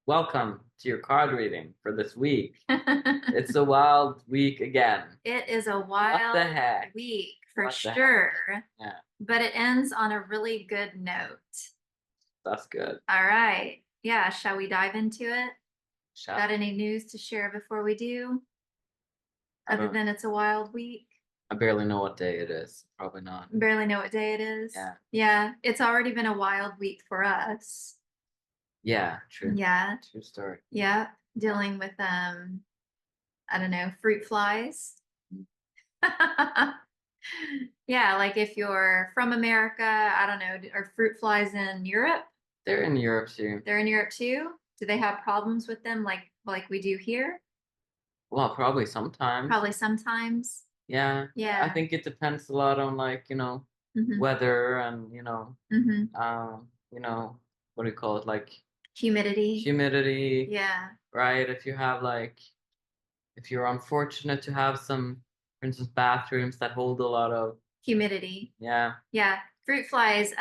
Welcome to your card reading for this week. It's a wild week again. It is a What the wild heck? week for What the heck? sure, Yeah, but it ends on a really good note. that's good. All right. Yeah, shall we dive into it? Shall Got any news to share before we do, I other don't than it's a wild week? I barely know what day it is. Probably not. Barely know what day it is. Yeah. Yeah, it's already been a wild week for us. Yeah, true. Yeah, True story. yeah, dealing with I don't know, fruit flies. Yeah, like if you're from America, I don't know, are fruit flies in Europe? They're in Europe too. They're in Europe too? Do they have problems with them like we do here? Well, probably sometimes. Probably sometimes. Yeah. I Yeah. think it depends a lot on Hmm. weather and Hmm. what do you call it? Like Humidity. humidity, Yeah. right? If you're unfortunate to have some, for instance, bathrooms that hold a lot of, Humidity. yeah, Yeah. Fruit flies,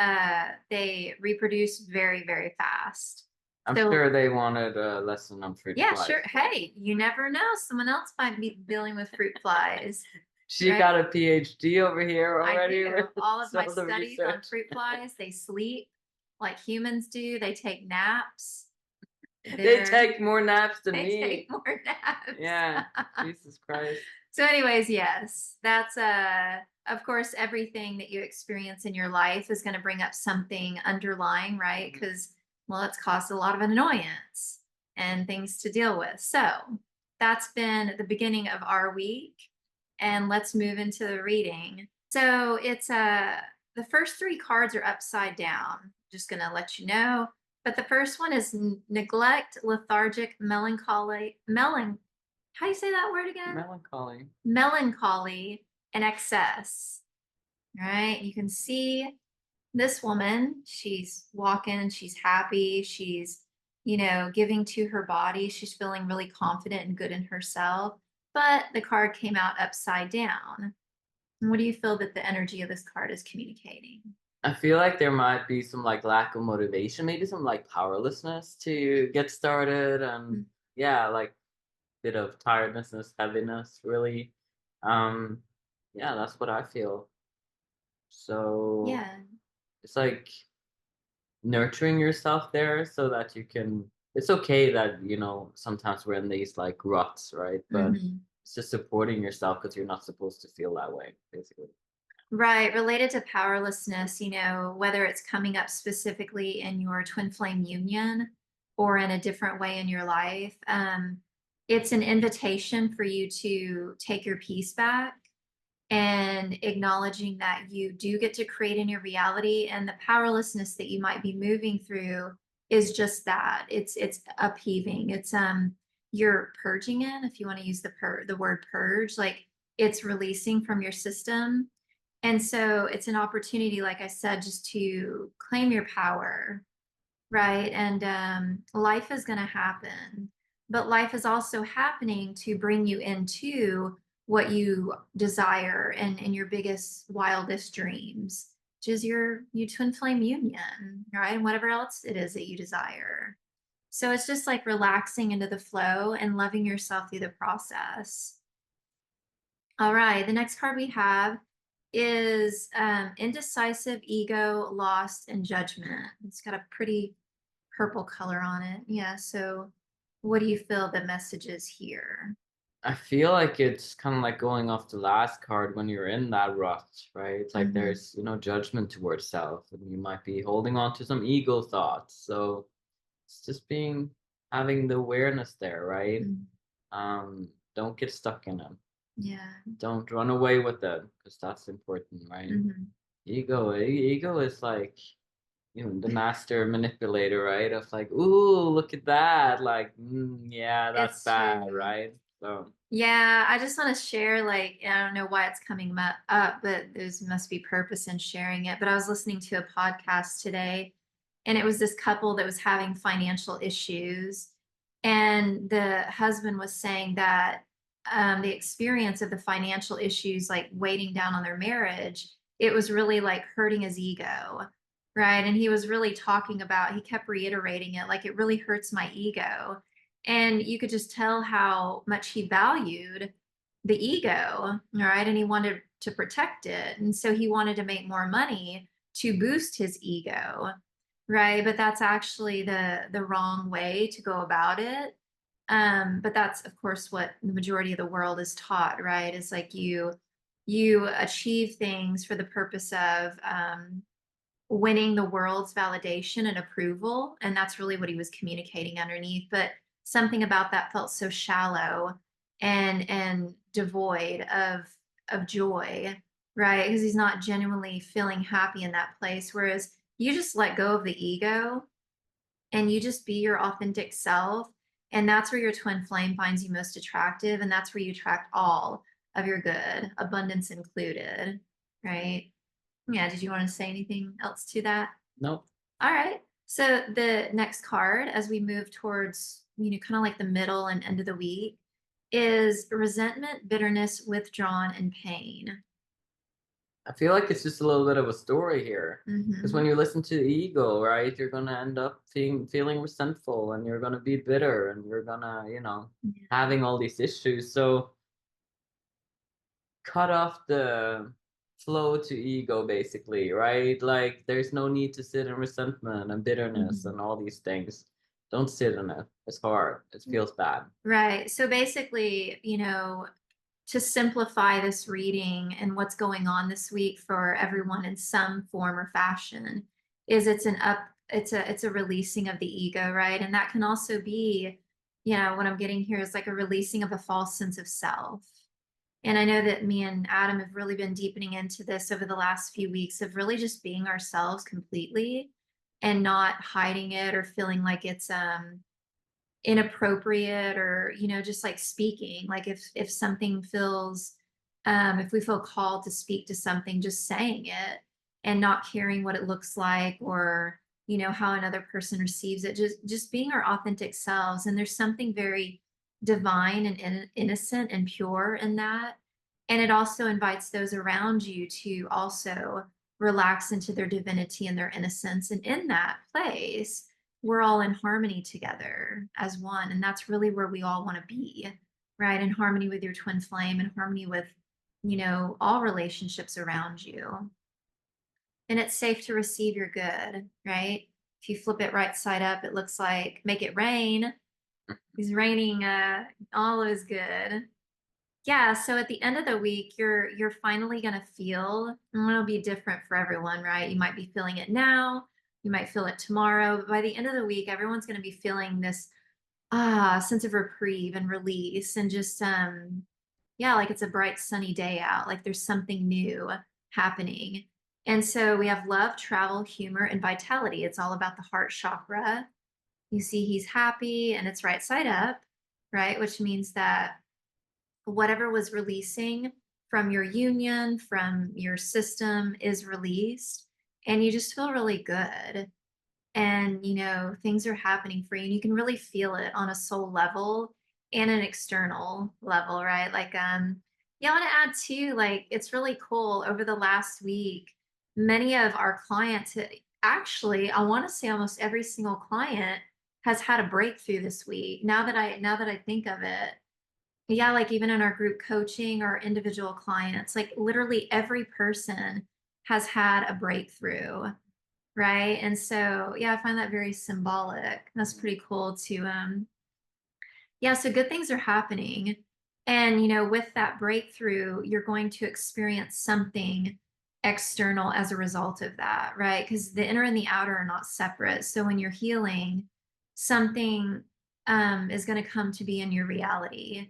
they reproduce very, very fast. I'm So sure they wanted a lesson on fruit yeah, sure. flies. Hey, you never know. Someone else might be dealing with fruit flies, She right? got a PhD over here I already do. with All of my some of the studies on research. fruit flies, they sleep like humans do. They take naps. They They're take more naps than they take me. more naps. Yeah, Jesus Christ. So, anyways, yes, that's of course everything that you experience in your life is going to bring up something underlying, right? Mhm. Because well, it's caused a lot of annoyance and things to deal with. So that's been the beginning of our week. And let's move into the reading. So it's the first three cards are upside down. Just gonna let you know. But the first one is neglect, lethargic, how do you say that word again? Melancholy. Melancholy and excess. All right. You can see this woman, she's walking, she's happy, she's, giving to her body. She's feeling really confident and good in herself. But the card came out upside down. What do you feel that the energy of this card is communicating? I feel like there might be some like lack of motivation, maybe some like powerlessness to get started, and yeah, like bit of tiredness, heaviness, really. Um, yeah, that's what I feel. So Yeah. it's like nurturing yourself there so that you can. It's okay that sometimes we're in these like ruts, right? But Hmm. it's just supporting yourself because you're not supposed to feel that way, basically. Right. Related to powerlessness, whether it's coming up specifically in your twin flame union or in a different way in your life, it's an invitation for you to take your peace back and acknowledging that you do get to create in your reality, and the powerlessness that you might be moving through is just that. It's upheaving. It's you're purging it, if you want to use the word purge, like it's releasing from your system. And so it's an opportunity, like I said, just to claim your power, right? And life is going to happen, but life is also happening to bring you into what you desire and your biggest, wildest dreams, which is your twin flame union, right? And whatever else it is that you desire. So it's just like relaxing into the flow and loving yourself through the process. All right, the next card we have is indecisive, ego, lost, and judgment. It's got a pretty purple color on it. Yeah, so what do you feel the message is here? I feel like it's kind of like going off the last card when you're in that rut, right? It's like Mm-hmm. there's, judgment towards self, and you might be holding on to some ego thoughts. So it's just having the awareness there, right? Mm-hmm. Don't get stuck in them. Yeah. Don't run away with them because that's important, right? Mm-hmm. Ego is like, the master manipulator, right? Of like, ooh, look at that. Like, yeah, that's It's bad, true. right? So, Yeah, I just want to share, like, I don't know why it's coming up, but there's must be purpose in sharing it. But I was listening to a podcast today, and it was this couple that was having financial issues. And the husband was saying that the experience of the financial issues, like weighting down on their marriage, it was really like hurting his ego. right? And he was really talking about, he kept reiterating it, like, it really hurts my ego. And you could just tell how much he valued the ego, right? And he wanted to protect it. And so he wanted to make more money to boost his ego, right? But that's actually the wrong way to go about it. But that's of course what the majority of the world is taught, right? Is like you achieve things for the purpose of winning the world's validation and approval, and that's really what he was communicating underneath. But something about that felt so shallow and devoid of joy, right? Because he's not genuinely feeling happy in that place. Whereas you just let go of the ego and you just be your authentic self, and that's where your twin flame finds you most attractive, and that's where you attract all of your good, abundance included, right? Yeah, did you want to say anything else to that? Nope. All right. So the next card, as we move towards, kind of like the middle and end of the week, is resentment, bitterness, withdrawn, and pain. I feel like it's just a little bit of a story here. Because when Hmm. you listen to the ego, right, you're gonna end up feeling resentful, and you're gonna be bitter, and you're gonna, having all these issues. So cut off the flow to ego, basically, right? Like there's no need to sit in resentment and bitterness Mhm. and all these things. Don't sit in it. It's hard. It feels bad. Right. So basically, to simplify this reading and what's going on this week for everyone in some form or fashion, is it's a releasing of the ego, right? And that can also be, what I'm getting here is like a releasing of a false sense of self. And I know that me and Adam have really been deepening into this over the last few weeks of really just being ourselves completely and not hiding it or feeling like it's inappropriate, or just like speaking, like if something feels, if we feel called to speak to something, just saying it and not caring what it looks like, or how another person receives it, just being our authentic selves. And there's something very divine and innocent and pure in that. And it also invites those around you to also relax into their divinity and their innocence. And in that place, we're all in harmony together as one. And that's really where we all want to be, right? In harmony with your twin flame, in harmony with, all relationships around you. And it's safe to receive your good, right? If you flip it right side up, it looks like make it rain. He's raining all is good. Yeah, so at the end of the week, you're finally gonna feel, and it'll be different for everyone, right? You might be feeling it now, you might feel it tomorrow, but by the end of the week, everyone's gonna be feeling this sense of reprieve and release, and just yeah, like it's a bright sunny day out, like there's something new happening. And so we have love, travel, humor, and vitality. It's all about the heart chakra. You see he's happy and it's right side up, right? Which means that whatever was releasing from your union, from your system is released, and you just feel really good. And, things are happening for you, and you can really feel it on a soul level and an external level, right? Like, yeah, I want to add too, like, it's really cool. Over the last week, many of our clients, actually, I want to say almost every single client has had a breakthrough this week. Now that I think of it, yeah, like even in our group coaching or individual clients, like literally every person has had a breakthrough, right? And so, yeah, I find that very symbolic. That's pretty cool to yeah, so good things are happening. And with that breakthrough, you're going to experience something external as a result of that, right? Because the inner and the outer are not separate. So when you're healing, something is going to come to be in your reality.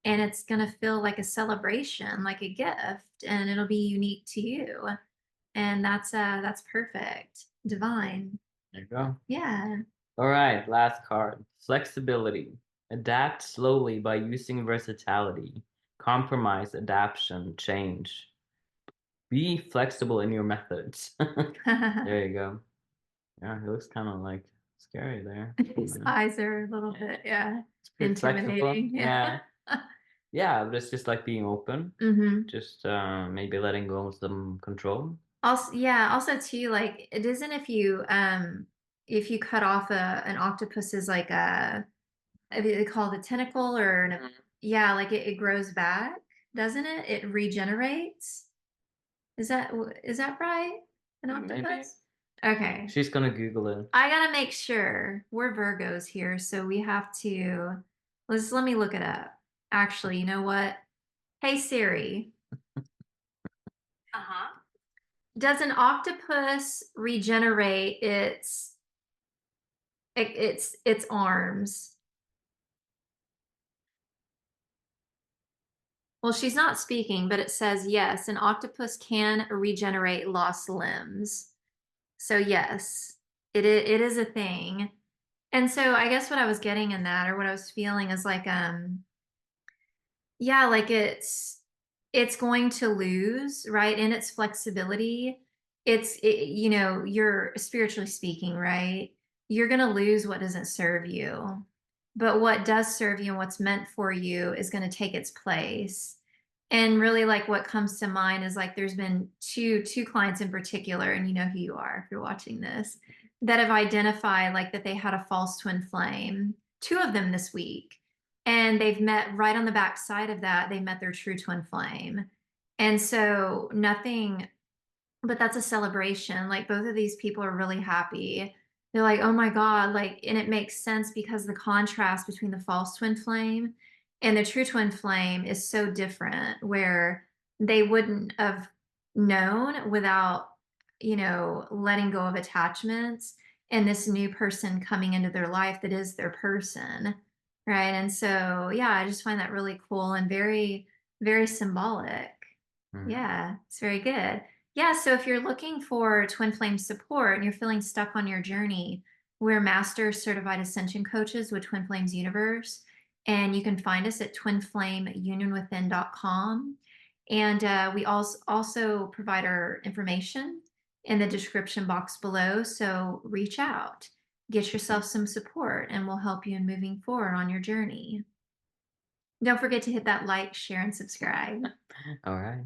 And it's going to feel like a celebration, like a gift, and it'll be unique to you. And that's perfect. Divine. There you go. Yeah. All right, last card. Flexibility. Adapt slowly by using versatility. Compromise, adaptation, change. Be flexible in your methods. There you go. Yeah, he looks kind of like scary there. His eyes are a little bit, yeah, It's pretty flexible. intimidating. Yeah. Yeah. Yeah, but it's just like being open. Hmm. Just maybe letting go of some control. Also, yeah, also too, like it isn't if you cut off an octopus's like I mean, they call it a tentacle or Mhm. yeah, like it grows back, doesn't it? It regenerates. Is that right? An Maybe. octopus? Okay. She's gonna Google it. I gotta make sure. We're Virgos here, so we have to let me look it up. Actually, you know what? Hey Siri, Uh-huh. does an octopus regenerate its arms? Well, she's not speaking, but it says yes, an octopus can regenerate lost limbs. So yes, it is a thing. And so I guess what I was getting in that or what I was feeling is like yeah, like it's going to lose, right? In its flexibility. You know, you're spiritually speaking, right? You're going to lose what doesn't serve you. But what does serve you and what's meant for you is going to take its place. And really like what comes to mind is like there's been two clients in particular, and you know who you are if you're watching this, that have identified like that they had a false twin flame. Two of them this week, and they've met right on the back side of that, they met their true twin flame. And so nothing, but that's a celebration. Like both of these people are really happy. They're like, oh my God, like, and it makes sense because the contrast between the false twin flame and the true twin flame is so different, where they wouldn't have known without, you know, letting go of attachments and this new person coming into their life that is their person. Right. And so, yeah, I just find that really cool and very, very symbolic. Mhm. Yeah, it's very good. Yeah, so if you're looking for twin flame support and you're feeling stuck on your journey, we're master certified ascension coaches with Twin Flames Universe. And you can find us at twinflameunionwithin.com. And we also provide our information in the description box below. So reach out, get yourself some support, and we'll help you in moving forward on your journey. Don't forget to hit that like, share, and subscribe. All right.